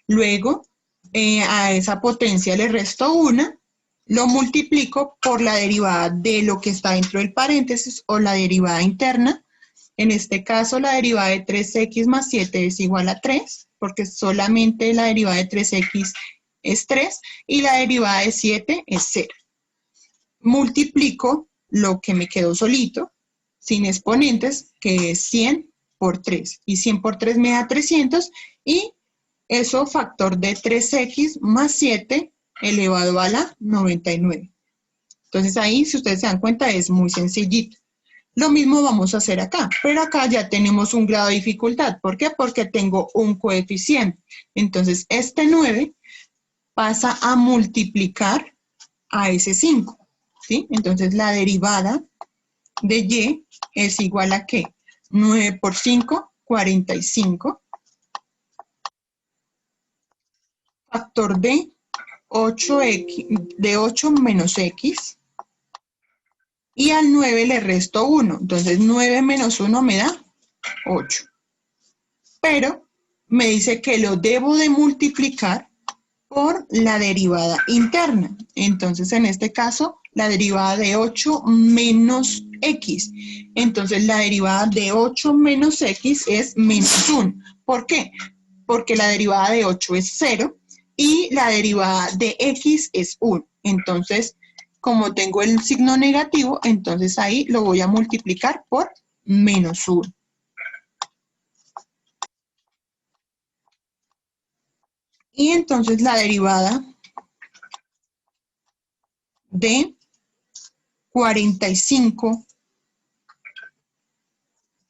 Luego, a esa potencia le resto 1, lo multiplico por la derivada de lo que está dentro del paréntesis o la derivada interna. En este caso, la derivada de 3x más 7 es igual a 3, porque solamente la derivada de 3x es 3 y la derivada de 7 es 0. Multiplico lo que me quedó solito, sin exponentes, que es 100 por 3. Y 100 por 3 me da 300 y eso factor de 3x más 7 elevado a la 99. Entonces ahí, si ustedes se dan cuenta, es muy sencillito. Lo mismo vamos a hacer acá, pero acá ya tenemos un grado de dificultad. ¿Por qué? Porque tengo un coeficiente. Entonces, este 9 pasa a multiplicar a ese 5, ¿sí? Entonces, la derivada de y es igual a ¿qué? 9 por 5, 45. Factor de 8 menos x. Y al 9 le resto 1. Entonces, 9 menos 1 me da 8. Pero me dice que lo debo de multiplicar por la derivada interna. Entonces, en este caso, la derivada de 8 menos x. Entonces, la derivada de 8 menos x es menos 1. ¿Por qué? Porque la derivada de 8 es 0 y la derivada de x es 1. Entonces, como tengo el signo negativo, entonces ahí lo voy a multiplicar por menos 1. Y entonces la derivada de 45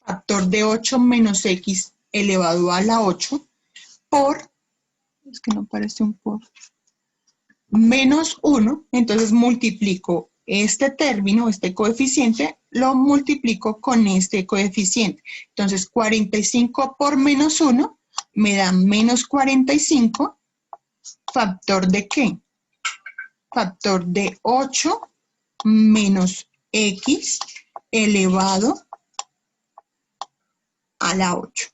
factor de 8 menos x elevado a la 8 por, es que no aparece un por, menos 1, entonces multiplico este término, este coeficiente, lo multiplico con este coeficiente. Entonces 45 por menos 1 me da menos 45, ¿factor de qué? Factor de 8 menos x elevado a la 8.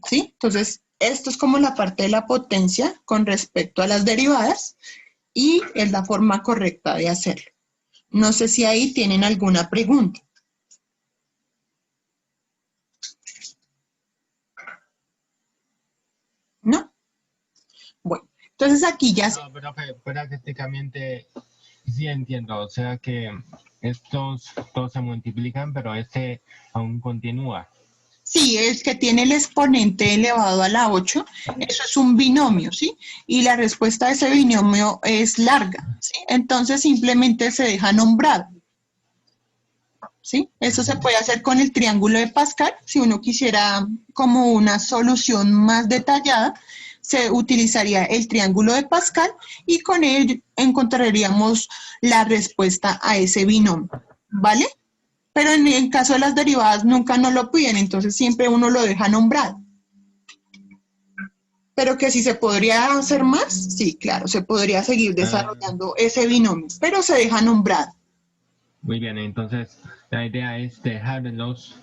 ¿Sí? Entonces, esto es como la parte de la potencia con respecto a las derivadas y es la forma correcta de hacerlo. No sé si ahí tienen alguna pregunta. ¿No? Bueno, entonces aquí ya... No, pero prácticamente sí entiendo. O sea que estos dos se multiplican, pero este aún continúa. Sí, el que tiene el exponente elevado a la 8, eso es un binomio, ¿sí? Y la respuesta de ese binomio es larga, ¿sí? Entonces simplemente se deja nombrado, ¿sí? Eso se puede hacer con el triángulo de Pascal. Si uno quisiera como una solución más detallada, se utilizaría el triángulo de Pascal y con él encontraríamos la respuesta a ese binomio, ¿vale? Pero en el caso de las derivadas nunca nos lo piden, entonces siempre uno lo deja nombrado. Pero que si se podría hacer más, sí, claro, se podría seguir desarrollando ese binomio, pero se deja nombrado. Muy bien, entonces la idea es dejar los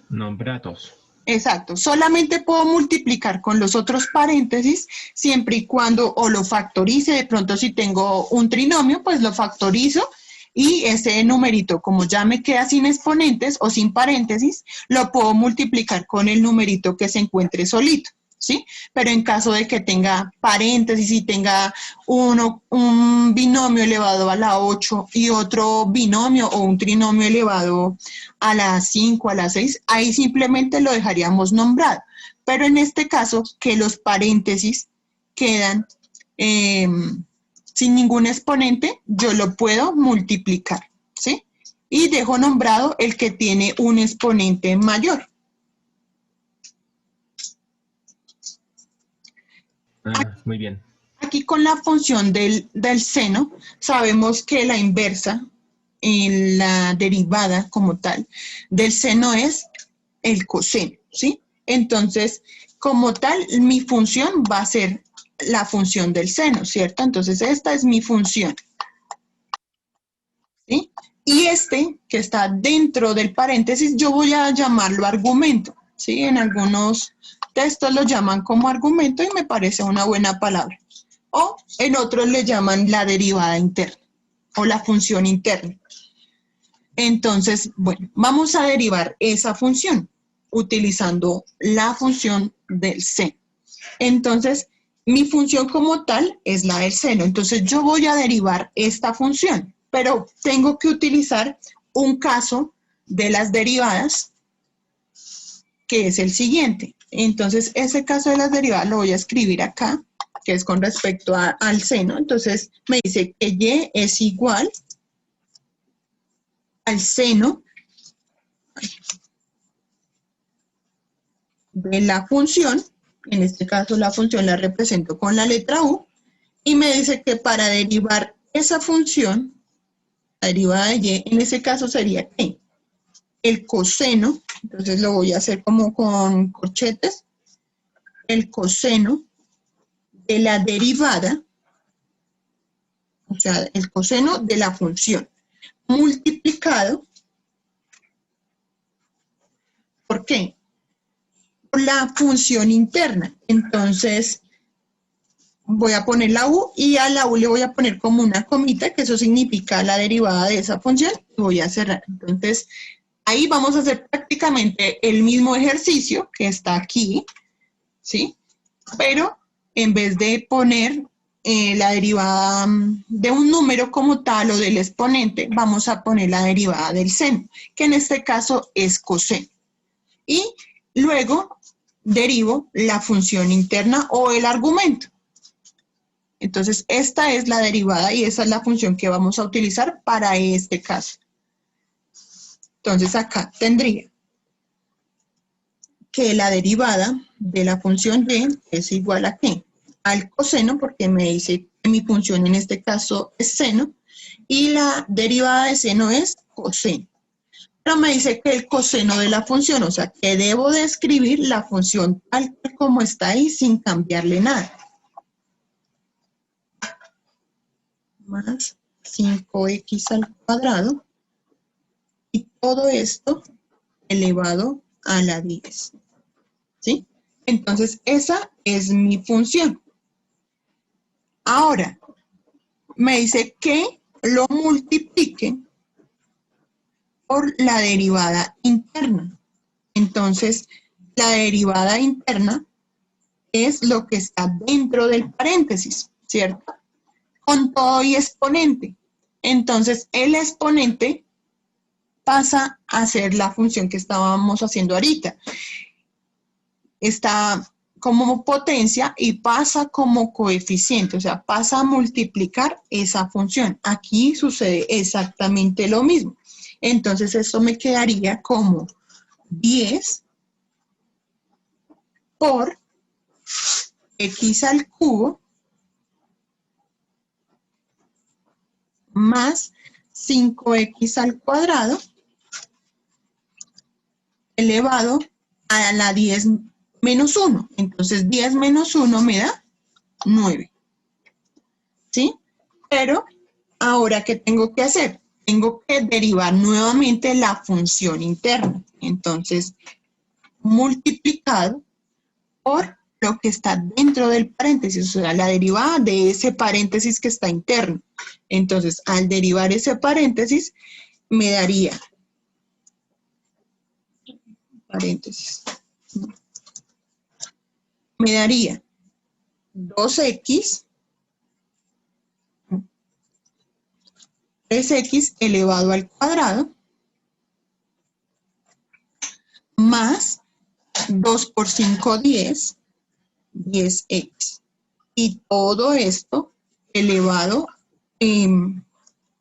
nombrados. Exacto, solamente puedo multiplicar con los otros paréntesis siempre y cuando o lo factorice, de pronto si tengo un trinomio, pues lo factorizo y ese numerito, como ya me queda sin exponentes o sin paréntesis, lo puedo multiplicar con el numerito que se encuentre solito, ¿sí? Pero en caso de que tenga paréntesis y tenga un binomio elevado a la 8 y otro binomio o un trinomio elevado a la 5, a la 6, ahí simplemente lo dejaríamos nombrado. Pero en este caso, que los paréntesis quedan sin ningún exponente, yo lo puedo multiplicar, ¿sí? Y dejo nombrado el que tiene un exponente mayor. Muy bien. Aquí con la función del seno, sabemos que la inversa, en la derivada como tal, del seno es el coseno, ¿sí? Entonces, como tal, mi función va a ser la función del seno, ¿cierto? Entonces, esta es mi función, ¿sí? Y este, que está dentro del paréntesis, yo voy a llamarlo argumento, ¿sí? En algunos textos lo llaman como argumento y me parece una buena palabra. O en otros le llaman la derivada interna o la función interna. Entonces, bueno, vamos a derivar esa función utilizando la función del seno. Entonces, mi función como tal es la del seno. Entonces, yo voy a derivar esta función, pero tengo que utilizar un caso de las derivadas, que es el siguiente. Entonces, ese caso de las derivadas lo voy a escribir acá, que es con respecto al seno. Entonces, me dice que y es igual al seno de la función, en este caso la función la represento con la letra U, y me dice que para derivar esa función, la derivada de y, en ese caso sería ¿qué? El coseno, entonces lo voy a hacer como con corchetes, el coseno de la derivada, o sea, el coseno de la función, multiplicado, ¿por qué? Por la función interna. Entonces, voy a poner la U y a la U le voy a poner como una comita, que eso significa la derivada de esa función, y voy a cerrar. Entonces, ahí vamos a hacer prácticamente el mismo ejercicio que está aquí, ¿sí? Pero en vez de poner la derivada de un número como tal o del exponente, vamos a poner la derivada del seno, que en este caso es coseno. Y luego derivo la función interna o el argumento. Entonces, esta es la derivada y esa es la función que vamos a utilizar para este caso. Entonces, acá tendría que la derivada de la función y es igual a ¿qué? Al coseno, porque me dice que mi función en este caso es seno, y la derivada de seno es coseno. Pero me dice que el coseno de la función, o sea, que debo de escribir la función tal como está ahí sin cambiarle nada. Más 5x al cuadrado, y todo esto elevado a la 10. ¿Sí? Entonces, esa es mi función. Ahora, me dice que lo multiplique por la derivada interna. Entonces, la derivada interna es lo que está dentro del paréntesis, ¿cierto? Con todo y exponente. Entonces, el exponente pasa a ser la función que estábamos haciendo ahorita. Está como potencia y pasa como coeficiente, o sea, pasa a multiplicar esa función. Aquí sucede exactamente lo mismo. Entonces, esto me quedaría como 10 por x al cubo más 5x al cuadrado elevado a la 10 menos 1. Entonces, 10 menos 1 me da 9. ¿Sí? Pero, ahora, ¿qué tengo que hacer? Tengo que derivar nuevamente la función interna. Entonces, multiplicado por lo que está dentro del paréntesis, o sea, la derivada de ese paréntesis que está interno. Entonces, al derivar ese paréntesis, me daría, paréntesis, me daría 2x, 3x elevado al cuadrado, más 2 por 5, 10, 10x. Y todo esto elevado,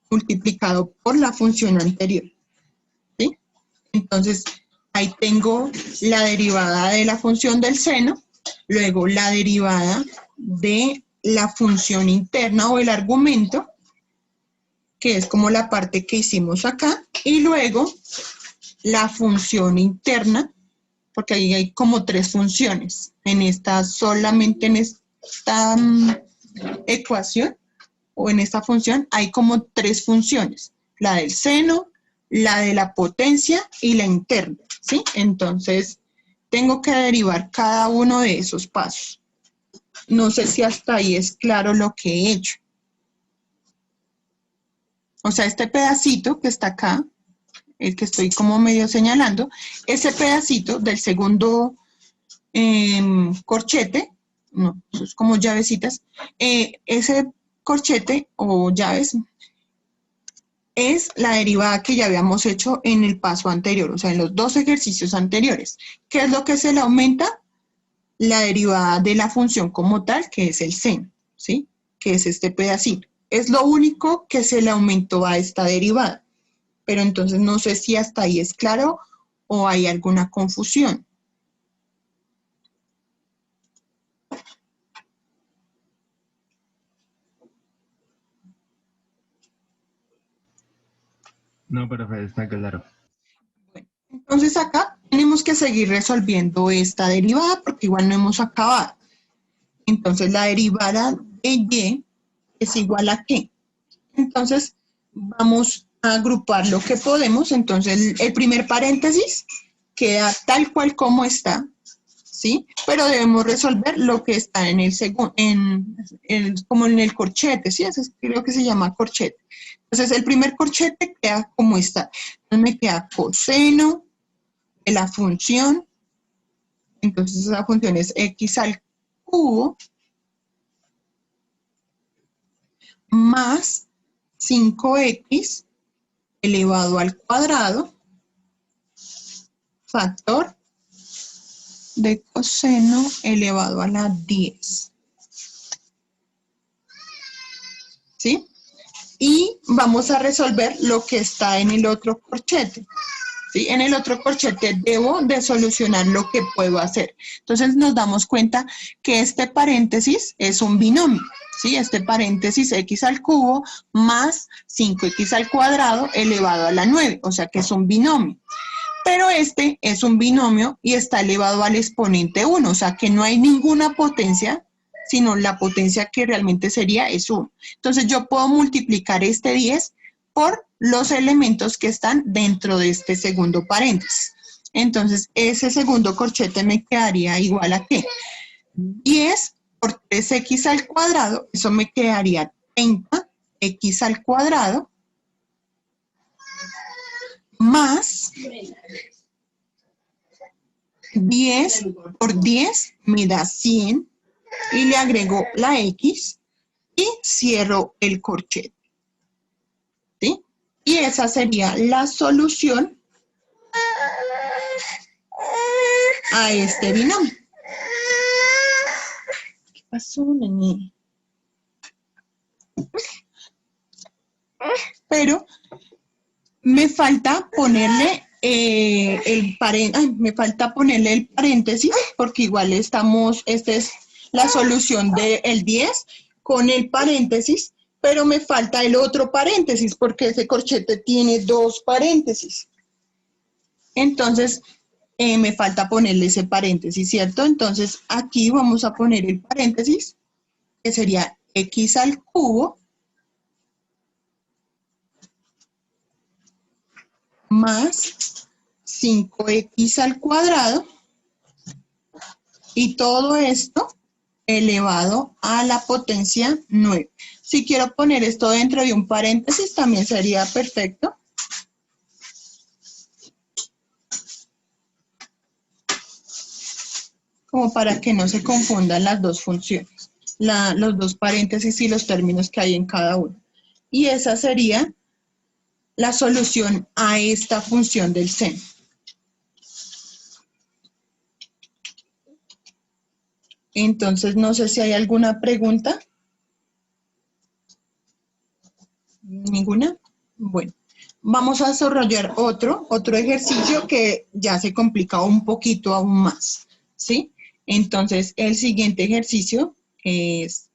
multiplicado por la función anterior. ¿Sí? Entonces, ahí tengo la derivada de la función del seno, luego la derivada de la función interna o el argumento, que es como la parte que hicimos acá, y luego la función interna, porque ahí hay como 3 funciones. En esta, solamente en esta ecuación o en esta función hay como 3 funciones. La del seno, la de la potencia y la interna, ¿sí? Entonces, tengo que derivar cada uno de esos pasos. No sé si hasta ahí es claro lo que he hecho. O sea, este pedacito que está acá, el que estoy como medio señalando, ese pedacito del segundo corchete, no, eso es como llavecitas, ese corchete o llaves es la derivada que ya habíamos hecho en el paso anterior, o sea, en los dos ejercicios anteriores. ¿Qué es lo que se le aumenta? La derivada de la función como tal, que es el seno, ¿sí? Que es este pedacito. Es lo único que se le aumentó a esta derivada. Pero entonces no sé si hasta ahí es claro o hay alguna confusión. No, profe, está claro. Bueno, entonces acá tenemos que seguir resolviendo esta derivada porque igual no hemos acabado. Entonces la derivada de y es igual a qué. Entonces vamos a agrupar lo que podemos. Entonces el primer paréntesis queda tal cual como está, ¿sí? Pero debemos resolver lo que está en el segundo, como en el corchete, ¿sí? Eso creo que se llama corchete. Entonces el primer corchete queda como está. Entonces me queda coseno de la función. Entonces esa función es x al cubo más 5x elevado al cuadrado, factor de coseno elevado a la 10. ¿Sí? Y vamos a resolver lo que está en el otro corchete. ¿Sí? En el otro corchete debo de solucionar lo que puedo hacer. Entonces nos damos cuenta que este paréntesis es un binomio. ¿Sí? Este paréntesis x al cubo más 5x al cuadrado elevado a la 9, o sea que es un binomio. Pero este es un binomio y está elevado al exponente 1, o sea que no hay ninguna potencia, sino la potencia que realmente sería es 1. Entonces yo puedo multiplicar este 10 por los elementos que están dentro de este segundo paréntesis. Entonces ese segundo corchete me quedaría igual a ¿qué? 10 por 3x al cuadrado, eso me quedaría 30x al cuadrado, más 10 por 10 me da 100 y le agrego la X y cierro el corchete. ¿Sí? Y esa sería la solución a este binomio. ¿Qué pasó, nene? Pero me falta ponerle el paréntesis porque igual estamos, esta es la solución del 10 con el paréntesis, pero me falta el otro paréntesis porque ese corchete tiene dos paréntesis. Entonces, me falta ponerle ese paréntesis, ¿cierto? Entonces, aquí vamos a poner el paréntesis, que sería x al cubo más 5x al cuadrado y todo esto elevado a la potencia 9. Si quiero poner esto dentro de un paréntesis, también sería perfecto. Como para que no se confundan las dos funciones, los dos paréntesis y los términos que hay en cada uno. Y esa sería la solución a esta función del seno. Entonces, no sé si hay alguna pregunta. ¿Ninguna? Bueno, vamos a desarrollar otro ejercicio que ya se complica un poquito aún más, ¿sí? Entonces, el siguiente ejercicio es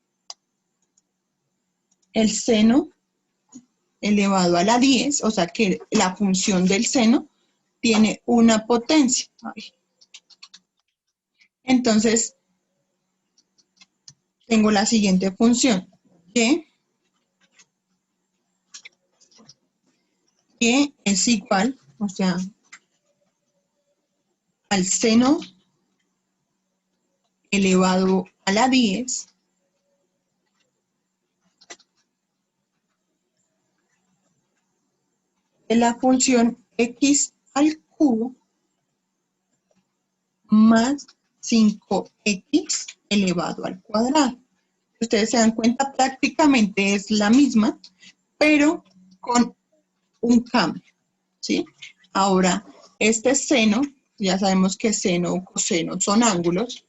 el seno elevado a la 10, o sea que la función del seno tiene una potencia. Entonces, tengo la siguiente función, que es igual, o sea, al seno elevado a la 10 de la función x al cubo más 5x elevado al cuadrado. Ustedes se dan cuenta, prácticamente es la misma, pero con un cambio, ¿sí? Ahora, este seno, ya sabemos que seno o coseno son ángulos,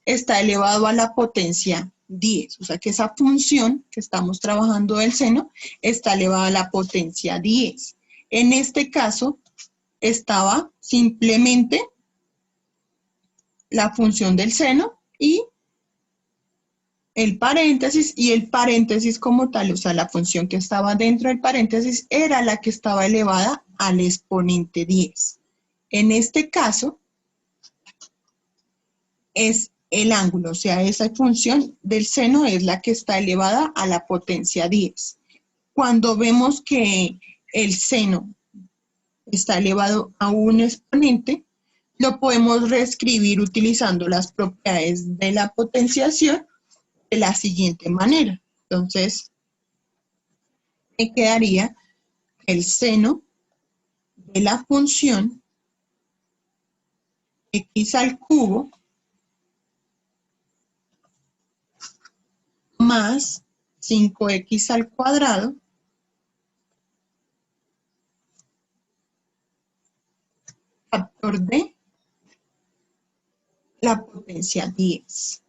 está elevado a la potencia 10. O sea que esa función que estamos trabajando del seno está elevada a la potencia 10. En este caso, estaba simplemente la función del seno y el paréntesis como tal, o sea, la función que estaba dentro del paréntesis era la que estaba elevada al exponente 10. En este caso, es el ángulo, o sea, esa función del seno es la que está elevada a la potencia 10. Cuando vemos que el seno está elevado a un exponente, lo podemos reescribir utilizando las propiedades de la potenciación de la siguiente manera. Entonces, me quedaría el seno de la función x al cubo más 5x al cuadrado factor de la potencia 10.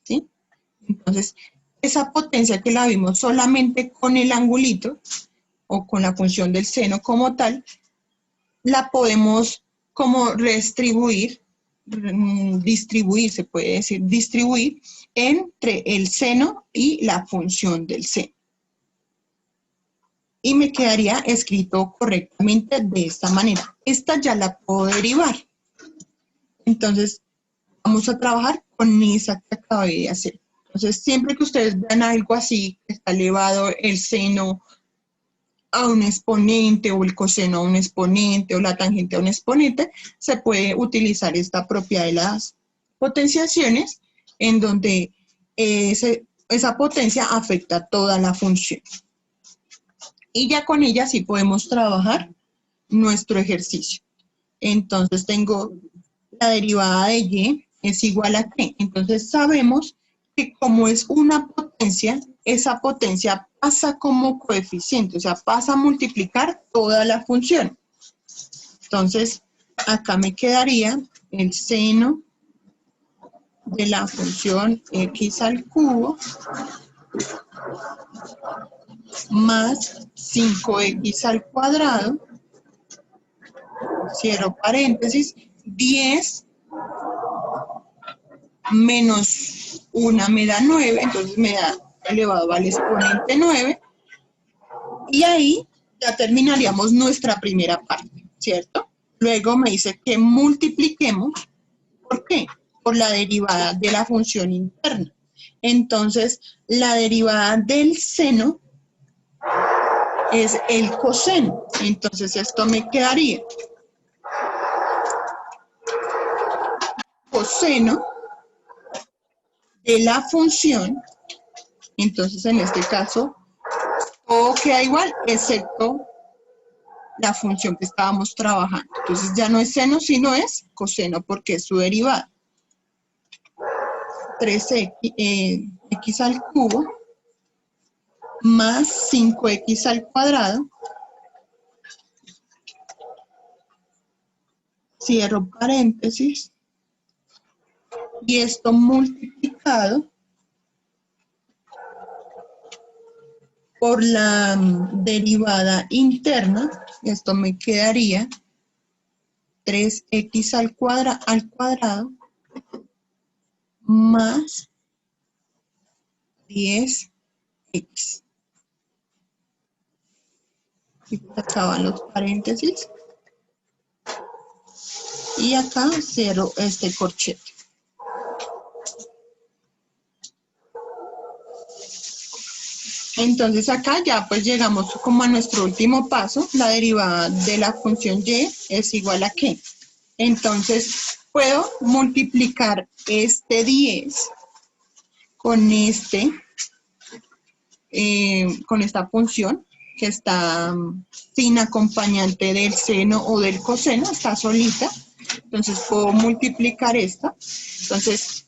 ¿Sí? Entonces, esa potencia que la vimos solamente con el angulito o con la función del seno como tal, la podemos como distribuir, se puede decir, distribuir entre el seno y la función del seno. Y me quedaría escrito correctamente de esta manera. Esta ya la puedo derivar. Entonces, vamos a trabajar con esa que acabé de hacer. Entonces, siempre que ustedes vean algo así, que está elevado el seno a un exponente o el coseno a un exponente o la tangente a un exponente, se puede utilizar esta propiedad de las potenciaciones en donde esa potencia afecta a toda la función. Y ya con ella sí podemos trabajar nuestro ejercicio. Entonces tengo la derivada de y es igual a qué. Entonces sabemos que como es una potencia, esa potencia pasa como coeficiente, o sea, pasa a multiplicar toda la función. Entonces, acá me quedaría el seno de la función x al cubo más 5x al cuadrado, cierro paréntesis, 10 menos 1 me da 9, entonces me da elevado al exponente 9, y ahí ya terminaríamos nuestra primera parte, ¿cierto? Luego me dice que multipliquemos, ¿por qué? Por la derivada de la función interna. Entonces, la derivada del seno es el coseno. Entonces, esto me quedaría coseno de la función. Entonces, en este caso, todo queda igual, excepto la función que estábamos trabajando. Entonces, ya no es seno, sino es coseno, porque es su derivada. 3x al cubo más 5x al cuadrado, cierro paréntesis, y esto multiplicado por la derivada interna, esto me quedaría 3x al cuadrado más 10x. Y acá van los paréntesis. Y acá cierro este corchete. Entonces acá ya pues llegamos como a nuestro último paso. La derivada de la función y es igual a ¿qué? Entonces, puedo multiplicar este 10 con con esta función que está sin acompañante del seno o del coseno, está solita. Entonces, puedo multiplicar esta. Entonces,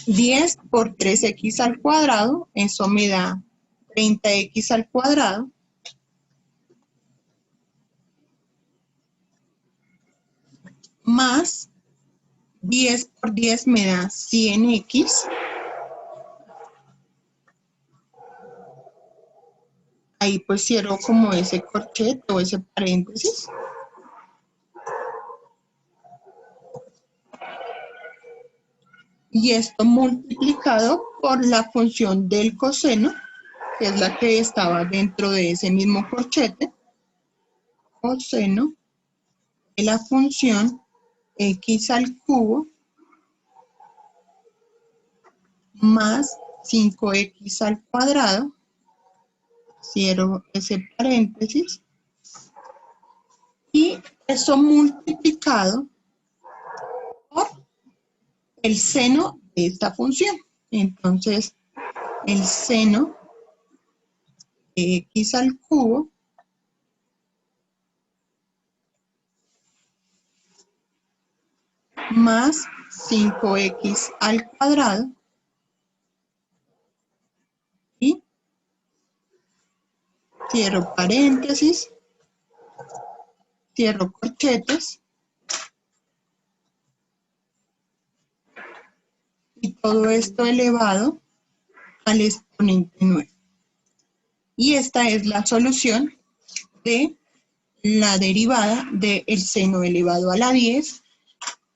10 por 3x al cuadrado, eso me da 30x al cuadrado. Más 10 por 10 me da 100x. Ahí pues cierro como ese corchete o ese paréntesis. Y esto multiplicado por la función del coseno, que es la que estaba dentro de ese mismo corchete. Coseno de la función x al cubo más 5x al cuadrado. Cierro ese paréntesis. Y eso multiplicado por el seno de esta función. Entonces, el seno de x al cubo más 5x al cuadrado y cierro paréntesis, cierro corchetes y todo esto elevado al exponente 9. Y esta es la solución de la derivada del seno elevado a la 10,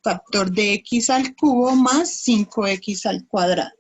factor de x al cubo más 5x al cuadrado.